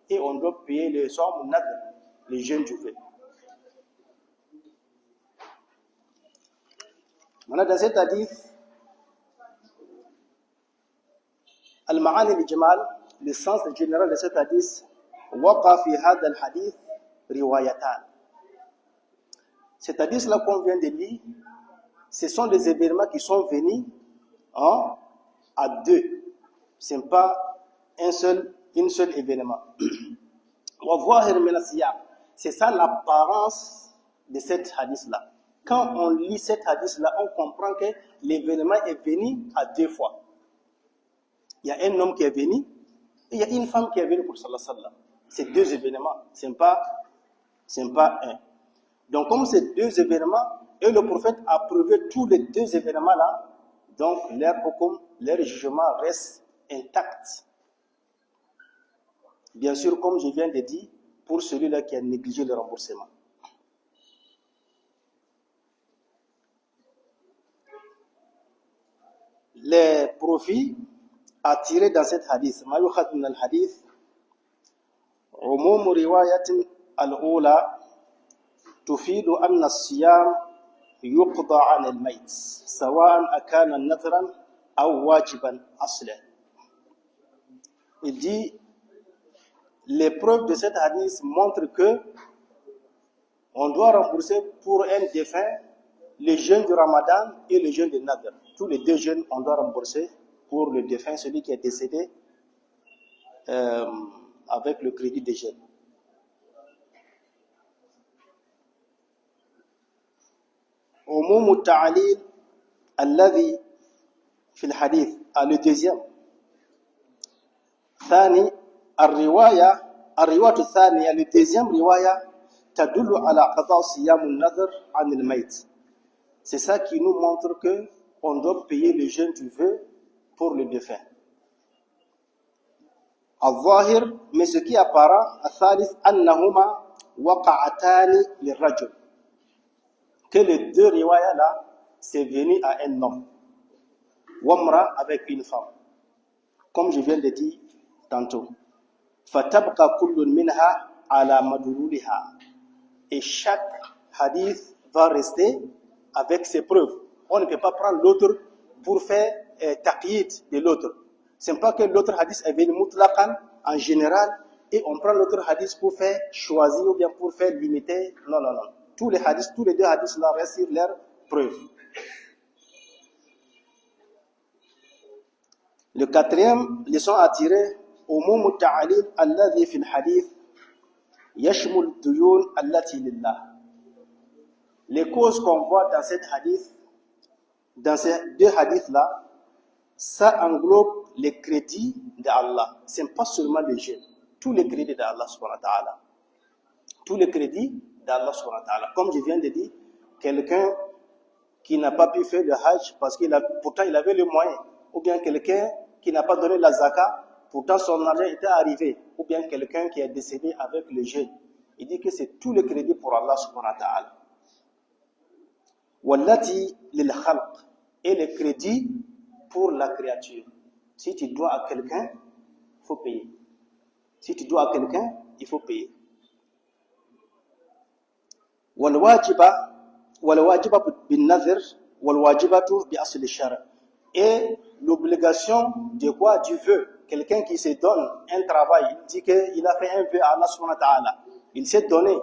et on doit payer le somme nadr, les jeûnes du vœu. Maintenant, dans cet hadith, Al-Ma'ani al-Jamal, le sens général de cet hadith, waqa fi hadha al-hadith riwayatan. Cet hadith-là qu'on vient de lire, ce sont des événements qui sont venus à deux. Ce n'est pas un seul événement. C'est ça l'apparence de cette hadith-là. Quand on lit cette hadith-là, on comprend que l'événement est venu à deux fois. Il y a un homme qui est venu et il y a une femme qui est venue pour sallallahu alayhi wa sallam. C'est deux événements, ce n'est pas un. Donc comme c'est deux événements, et le prophète a prouvé tous les deux événements-là, donc leur jugement reste intact. Bien sûr, comme je viens de dire, pour celui-là qui a négligé le remboursement. les profits à tirer dans cette hadith. ما يؤخذ من الحديث عموم رواية الأولى تفيد أن الصيام يقضى عن الميت سواء أكان نذرا أو واجبا أصلا. Il dit les preuves de cette hadith montrent que on doit rembourser pour un défunt le jeûne du Ramadan et le jeûne de Nadr. Tous les deux jeûnes, on doit rembourser pour le défunt, celui qui est décédé avec le crédit des jeûnes. عموم التعليل الذي في الحديث. Le deuxième. ثاني الرواية الثانية. Le deuxième رواية تدل على قضاء صيام النذر عن الميت. C'est ça qui nous montre que on doit payer le jeûne du vœu pour le défunt. الظاهر, mais ce qui apparaît, الثالث أنهما وقعتان للرجل. Que les deux riwayas là, c'est venu à un homme. Wamra avec une femme. Comme je viens de dire tantôt. فَتَبْقَى كُلٌّ مِنْهَا عَلَى مَدْلُولِهَا. Et chaque hadith va rester avec ses preuves. On ne peut pas prendre l'autre pour faire taqyid de l'autre. Ce n'est pas que l'autre hadith est venu mutlaqan en général et on prend l'autre hadith pour faire choisir ou bien pour faire limiter. Non, non, non. Tous les deux hadiths là restent sur leurs preuves. Le quatrième leçon à tirer, عموم التعليل الذي في الحديث يشمل الديون التي لله. Les causes qu'on voit dans cette hadith, dans ces deux hadiths là, ça englobe les crédits d'Allah. Ce n'est pas seulement les jeûnes, tous les crédits d'Allah subhanahu wa ta'ala. Tous les crédits d'Allah subhanahu wa ta'ala. Comme je viens de dire, quelqu'un qui n'a pas pu faire le hajj parce pourtant il avait le moyen, ou bien quelqu'un qui n'a pas donné la zakat, pourtant son argent était arrivé, ou bien quelqu'un qui est décédé avec le jeûne. Il dit que c'est tout le crédit pour Allah subhanahu wa ta'ala. Wallati lil khalq, et le crédit pour la créature. Si tu dois à quelqu'un, il faut payer. Si tu dois à quelqu'un, il faut payer. والواجبة بالنذر والواجبة بأصل الشرع. Et l'obligation de quoi? Du vœu. Quelqu'un qui se donne un travail, il dit qu'il a fait un vœu à Allah subhanahu wa ta'ala. Il s'est donné.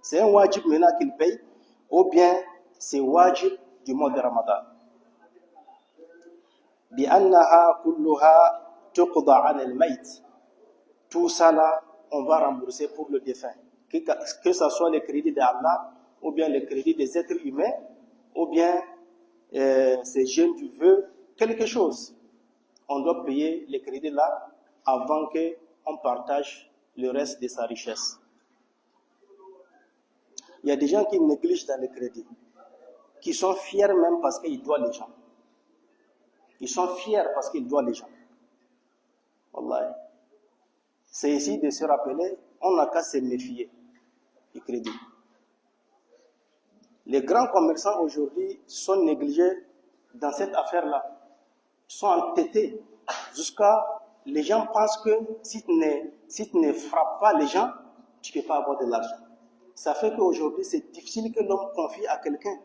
C'est un wajib maintenant qu'il paye, ou bien c'est wajib du mois de Ramadan. بأنها كلها تقضى عن الميت. Tout ça là, on va rembourser pour le défunt. Que ce soit les crédits d'Allah, ou bien les crédits des êtres humains, ou bien ces jeûnes du vœu, quelque chose. On doit payer les crédits là avant qu'on partage le reste de sa richesse. Il y a des gens qui négligent dans les crédits, qui sont fiers même parce qu'ils doivent les gens. Ils sont fiers parce qu'ils doivent les gens. Wallahi. C'est ici de se rappeler, on n'a qu'à se méfier du crédit. Les grands commerçants aujourd'hui sont négligés dans cette affaire-là. Ils sont entêtés jusqu'à... Les gens pensent que si tu ne frappes pas les gens, tu ne peux pas avoir de l'argent. Ça fait qu'aujourd'hui, c'est difficile que l'homme confie à quelqu'un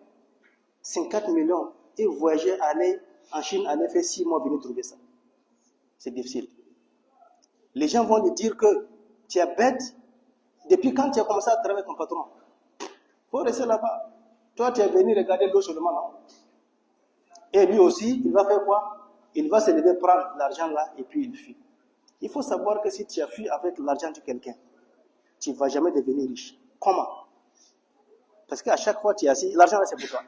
54 millions et voyager, aller en Chine, aller faire 6 mois, venir trouver ça. C'est difficile. Les gens vont lui dire que tu es bête depuis quand tu as commencé à travailler avec ton patron. Il faut rester là-bas. Toi, tu es venu regarder l'eau seulement, non? Et lui aussi, il va faire quoi? Il va se lever, prendre l'argent là, et puis il fuit. Il faut savoir que si tu as fui avec l'argent de quelqu'un, tu ne vas jamais devenir riche. Comment? Parce qu'à chaque fois, tu es assis, l'argent là, c'est pour toi.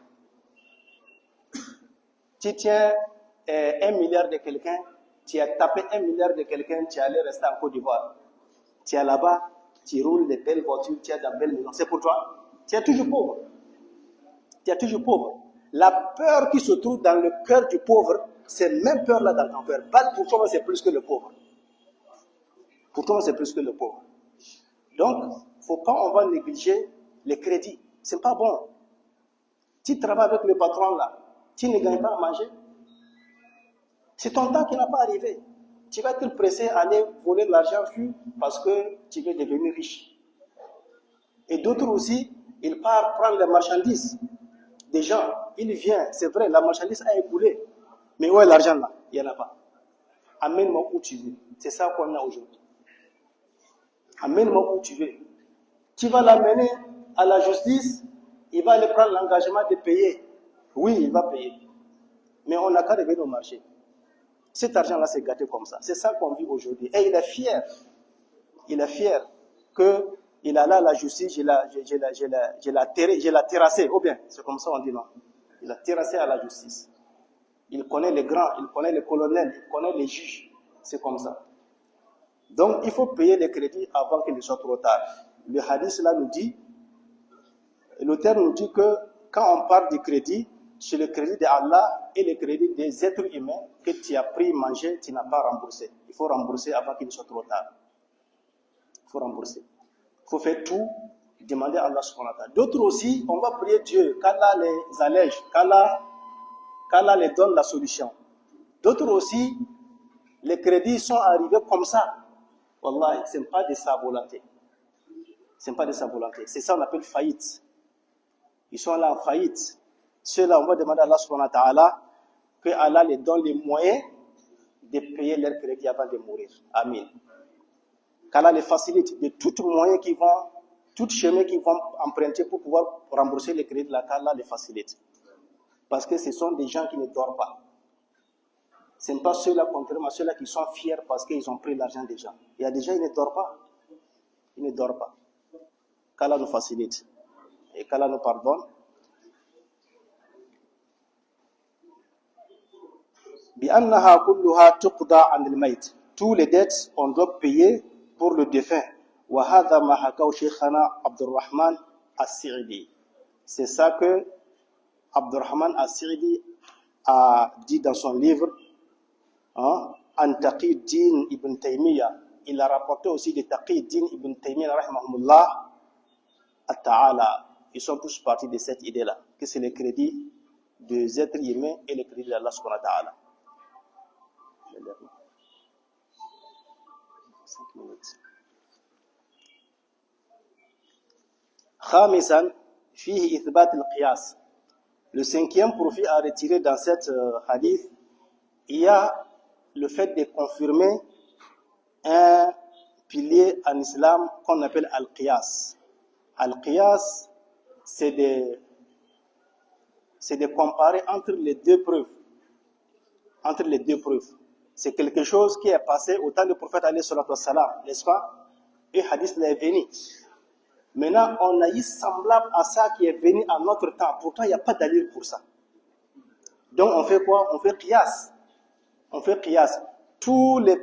Tu tiens 1 milliard de quelqu'un, tu as tapé 1 milliard de quelqu'un, tu es allé rester en Côte d'Ivoire. Tu es là-bas, tu roules des belles voitures, tu as de belles maisons. C'est pour toi. Tu es toujours pauvre. Tu es toujours pauvre. La peur qui se trouve dans le cœur du pauvre, c'est même peur là dans ton cœur. Pour toi, c'est plus que le pauvre. Pour toi, c'est plus que le pauvre. Donc, il ne faut pas, on va négliger les crédits. Ce n'est pas bon. Tu travailles avec le patron là, tu ne gagnes pas à manger. C'est ton temps qui n'a pas arrivé. Tu vas te presser à aller voler l'argent parce que tu veux devenir riche. Et d'autres aussi, ils partent prendre les marchandises des gens. Il vient, c'est vrai, la marchandise a écoulé. Mais où est l'argent là? Il n'y en a pas. Amène-moi où tu veux. C'est ça qu'on a aujourd'hui. Amène-moi où tu veux. Tu vas l'amener à la justice, il va aller prendre l'engagement de payer. Oui, il va payer. Mais on n'a qu'à revenir au marché. Cet argent-là, c'est gâté comme ça. C'est ça qu'on vit aujourd'hui. Et il est fier. Il est fier qu'il a là à la justice, je l'ai terrassé. Ou bien, c'est comme ça on dit non. Il a terrassé à la justice. Il connaît les grands, il connaît les colonels, il connaît les juges. C'est comme ça. Donc, il faut payer les crédits avant qu'il ne soit trop tard. Le hadith là nous dit, l'auteur nous dit que quand on parle du crédit, c'est le crédit d'Allah et le crédit des êtres humains que tu as pris, mangé, tu n'as pas remboursé. Il faut rembourser avant qu'il ne soit trop tard. Il faut rembourser. Il faut faire tout, demander à Allah subhanahu wa ta'ala. D'autres aussi, on va prier Dieu, qu'Allah les allège, qu'Allah les donne la solution. D'autres aussi, les crédits sont arrivés comme ça. Wallah, ce n'est pas de sa volonté. Ce n'est pas de sa volonté. C'est ça qu'on appelle faillite. Ils sont là en faillite. Ceux-là, on va demander à Allah subhanahu wa ta'ala que Allah les donne les moyens de payer leur crédit avant de mourir. Amen. Qu'Allah les facilite de tout moyen qui vont, tout chemin qu'ils vont emprunter pour pouvoir rembourser les crédits, là, qu'Allah les facilite. Parce que ce sont des gens qui ne dorment pas. Ce n'est pas ceux-là, contrairement à ceux-là qui sont fiers parce qu'ils ont pris l'argent des gens. Il y a des gens qui ne dorment pas. Ils ne dorment pas. Qu'Allah nous facilite. Et qu'Allah nous pardonne. بأنها كلها تقضى عن الميت. Tous les dettes, on doit payer pour le défunt. وهذا ما حكاه شيخنا عبد الرحمن السعدي. C'est ça que Abdurrahman al-Sa'idi a dit dans son livre, An Taqi-ud-Din Ibn Taymiyyah. Il a rapporté aussi de Taqi-ud-Din Ibn Taymiyyah, rahimahumullah, at-ta'ala. Ils sont tous partis de cette idée-là, que c'est le crédit des êtres humains et le crédit d'Allah subhanahu wa ta'ala. 5 minutes. خامسا فيه إثبات القياس. Le cinquième profit à retirer dans cette hadith, il y a le fait de confirmer un pilier en islam qu'on appelle al-qiyas. Al-qiyas, c'est de comparer entre les deux preuves. Entre les deux preuves. C'est quelque chose qui est passé au temps du prophète alayhi salatu wassalam, n'est-ce pas? Et hadith est venu. Maintenant, on a eu semblable à ça qui est venu à notre temps. Pourtant, il n'y a pas d'allure pour ça. Donc, on fait quoi? On fait qiyas. On fait qiyas. Tous les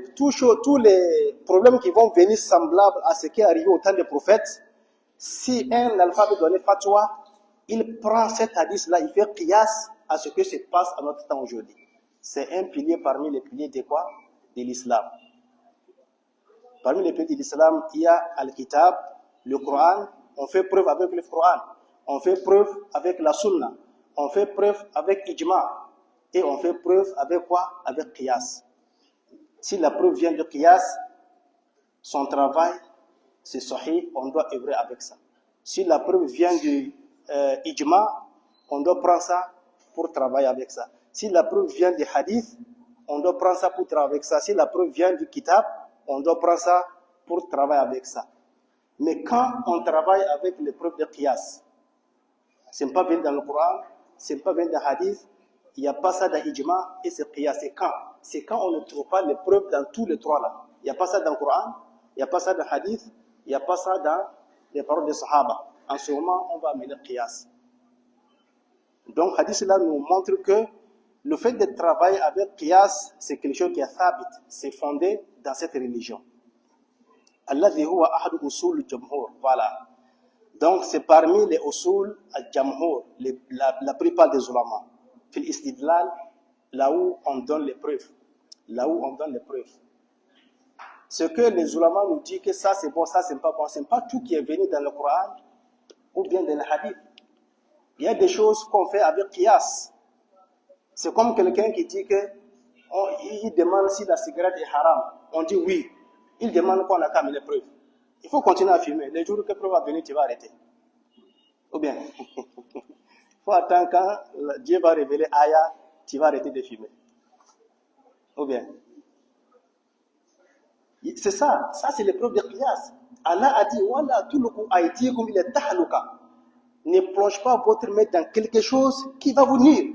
problèmes qui vont venir semblables à ce qui est arrivé au temps des prophètes, si un alphabet donné fatwa, il prend cet hadith-là, il fait qiyas à ce que se passe à notre temps aujourd'hui. C'est un pilier parmi les piliers de quoi? De l'islam. Parmi les piliers de l'islam, il y a Al-Kitab, le Coran. On fait preuve avec le Coran. On fait preuve avec la Sunna. On fait preuve avec Ijma. Et on fait preuve avec quoi? Avec Qiyas. Si la preuve vient de Qiyas, son travail, c'est sahih, on doit œuvrer avec ça. Si la preuve vient du Ijma, on doit prendre ça pour travailler avec ça. Si la preuve vient du Hadith, on doit prendre ça pour travailler avec ça. Si la preuve vient du Kitab, on doit prendre ça pour travailler avec ça. Mais quand on travaille avec les preuves de Qiyas, ce n'est pas bien dans le Coran, ce n'est pas bien dans le Hadith, il n'y a pas ça dans l'Ijma et c'est Qiyas. C'est quand on ne trouve pas les preuves dans tous les trois là. Il n'y a pas ça dans le Coran, il n'y a pas ça dans le Hadith, il n'y a pas ça dans les paroles des Sahaba. En ce moment, on va amener Qiyas. Donc, Hadith là nous montre que le fait de travailler avec Qiyas, c'est quelque chose qui est thabit, c'est fondé dans cette religion. Alladhi huwa ahadu usul al-jamhur. Voilà. Donc, c'est parmi les usul al-jamhur, la plupart des ulama. Fil istidlal, là où on donne les preuves. Là où on donne les preuves. Ce que les ulama nous disent que ça c'est bon, ça c'est pas bon, c'est pas tout qui est venu dans le Coran ou bien dans le Hadith. Il y a des choses qu'on fait avec Qiyas. C'est comme quelqu'un qui dit que Il demande si la cigarette est haram. On dit oui. Il demande qu'on a qu'à les preuves. Il faut continuer à fumer. Les jours que preuve va venir, tu vas arrêter. Ou bien, il faut attendre quand Dieu va révéler Aya, tu vas arrêter de fumer. Ou bien, c'est ça. Ça, c'est l'épreuve de Qiyas. Allah a dit, voilà, tout le coup a été comme il est tahluka. Ne plonge pas votre main dans quelque chose qui va vous nuire.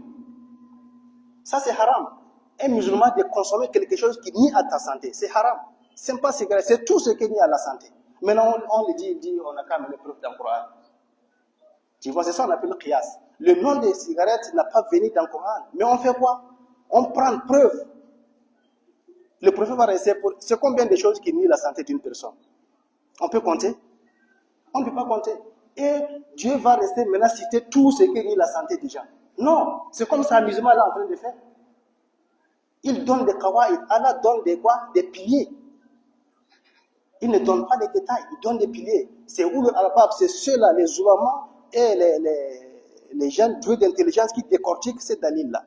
Ça, c'est haram. Un musulman de consommer quelque chose qui nuit à ta santé, c'est haram. C'est pas cigarette, c'est tout ce qui nuit à la santé. Maintenant, on le dit, on a quand même les preuves dans le Coran. Tu vois, c'est ça qu'on appelle le qiyas. Le nom des cigarettes n'a pas venu dans le Coran. Mais on fait quoi? On prend preuve. Le prophète va rester pour... C'est combien de choses qui nuisent à la santé d'une personne? On peut compter? On ne peut pas compter. Et Dieu va rester maintenant citer tout ce qui nuit à la santé des gens. Non, c'est comme ça l'amusement là en train de faire. Il donne des kawaïd. Allah donne des quoi? Des piliers. Il ne donne pas les détails, il donne des piliers. C'est où le albab, c'est ceux-là, les oulamans et les gens doués d'intelligence qui décortiquent ces dalils-là.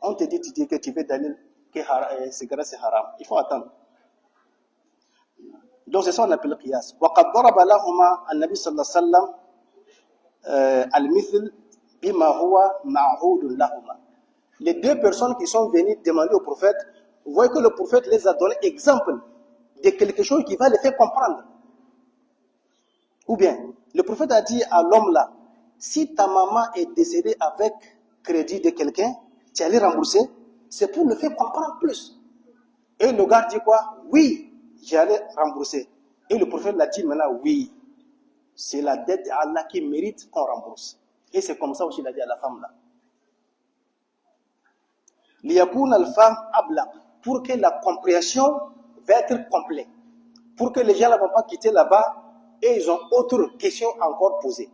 On te dit, tu dis que tu veux dalil, que cigarette c'est haram. Il faut attendre. Donc c'est ça qu'on appelle le qiyas. وَقَدْ ضَرَبَ لَهُمَا النبي صلى الله عليه وسلم المثل بما هو معهود لهما. Les deux personnes qui sont venues demander au prophète, vous voyez que le prophète les a donné exemple de quelque chose qui va les faire comprendre. Ou bien, le prophète a dit à l'homme là, si ta maman est décédée avec crédit de quelqu'un, tu allais rembourser, c'est pour le faire comprendre plus. Et le gars dit quoi? Oui, j'allais rembourser. Et le prophète l'a dit maintenant, oui, c'est la dette d'Allah qui mérite qu'on rembourse. Et c'est comme ça aussi il a dit à la femme là. Liyakun al-fam ablaq, pour que la compréhension va être complète. Pour que les gens ne vont pas quitter là-bas et ils ont autre question encore posée.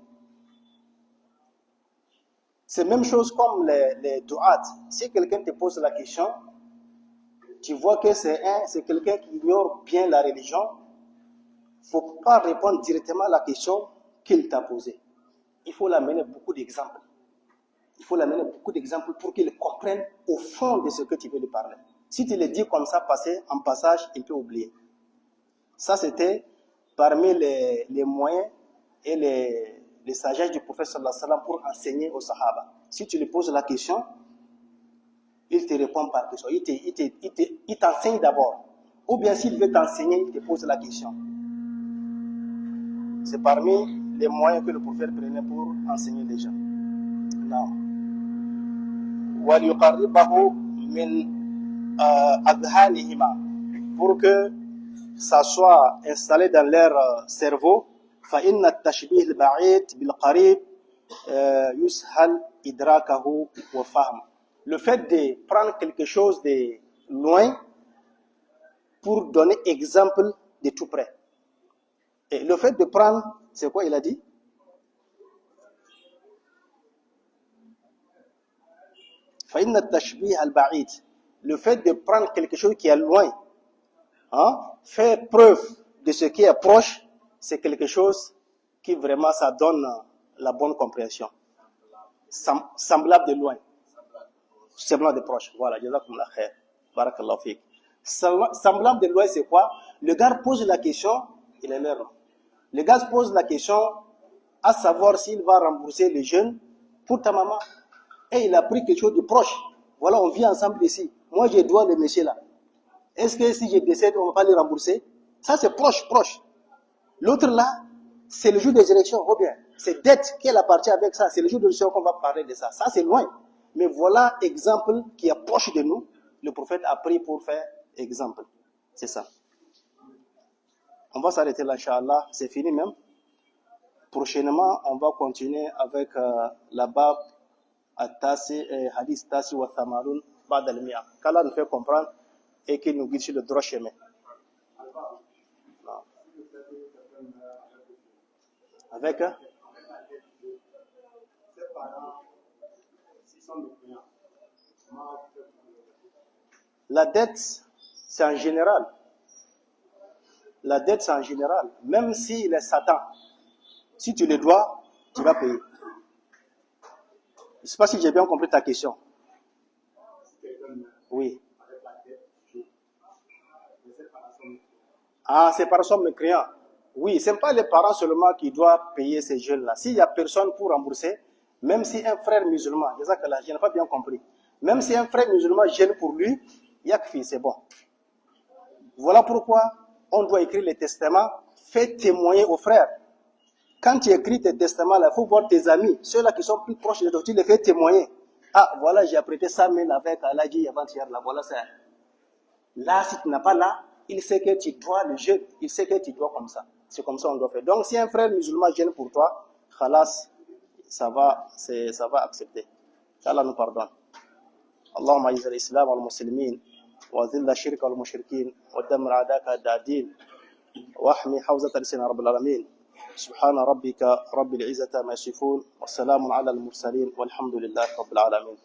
C'est la même chose comme les du'at. Si quelqu'un te pose la question, tu vois que c'est quelqu'un qui ignore bien la religion, il ne faut pas répondre directement à la question qu'il t'a posée. Il faut l'amener beaucoup d'exemples. Il faut l'amener beaucoup d'exemples pour qu'il comprenne au fond de ce que tu veux lui parler. Si tu le dis comme ça, passer en passage, il peut oublier. Ça, c'était parmi les moyens et les sagesses du prophète sallallahu alayhi wa sallam pour enseigner aux sahaba. Si tu lui poses la question, il te répond par question. Il t'enseigne d'abord. Ou bien s'il veut t'enseigner, il te pose la question. C'est parmi les moyens que le prophète prenait pour enseigner les gens. Non. وَلْيُقَرِّبَهُ مِنْ أَذْهَانِهِمَا, pour que ça soit installé dans leur cerveau. فَإِنَّ التَّشْبِيهِ الْبَعِيدِ بِالْقَرِيبِ يُسْهَلْ إِدْرَاكَهُ وَفَهْمَهُ. Le fait de prendre quelque chose de loin pour donner exemple de tout près. Et le fait de prendre, c'est quoi il a dit? فَإِنَّ التَّشْبِيهَ الْبَعِيدِ, le fait de prendre quelque chose qui est loin, faire preuve de ce qui est proche, c'est quelque chose qui vraiment ça donne la bonne compréhension. Semblable de loin, semblable de proche. Voilà, jazakumullah khair, barakallahu fik. Semblable de loin, c'est quoi? Le gars pose la question, il est là. Le gars pose la question à savoir s'il va rembourser les jeunes pour ta maman. Et il a pris quelque chose de proche. Voilà, on vit ensemble ici. Moi, je dois le monsieur là. Est-ce que si je décède, on ne va pas le rembourser? Ça, c'est proche. L'autre là, c'est le jour des élections. Oh bien, c'est dette qu'elle appartient avec ça. C'est le jour des élections qu'on va parler de ça. Ça, c'est loin. Mais voilà exemple qui est proche de nous. Le prophète a pris pour faire exemple. C'est ça. On va s'arrêter là, Inch'Allah. C'est fini même. Prochainement, on va continuer avec la bab hadith Tasi wa Thamarun Ba'd al-Mi'a. Qu'Allah nous fait comprendre et qu'il nous guide sur le droit chemin. Avec la dette, c'est en général. La dette, c'est en général. Même s'il est Satan, si tu le dois, tu vas payer. Je ne sais pas si j'ai bien compris ta question. Oui. Ah, ces parents sont mécréants. Oui, ce n'est pas les parents seulement qui doivent payer ces jeunes-là. S'il n'y a personne pour rembourser, même si un frère musulman, je n'ai pas bien compris, même si un frère musulman gêne pour lui, yakfi, c'est bon. Voilà pourquoi on doit écrire les testaments, fais témoigner aux frères. Quand tu écris tes testaments, il faut voir tes amis, ceux-là qui sont plus proches de toi, tu les fais témoigner. Ah, voilà, j'ai prêté 100 000 avec Aladji avant-hier, là, voilà ça. Là, si tu n'as pas là, il sait que tu dois le jeûne, il sait que tu dois comme ça. C'est comme ça qu'on doit faire. Donc, si un frère musulman gêne pour toi, khalas, ça va accepter. Allah nous pardonne. اللهم اعز الاسلام والمسلمين واذل الشرك والمشركين ودمر اعداءك اعداء الدين واحمي حوزه لسان رب العالمين سبحان ربك رب العزه ما يصفون والسلام على المرسلين والحمد لله رب العالمين.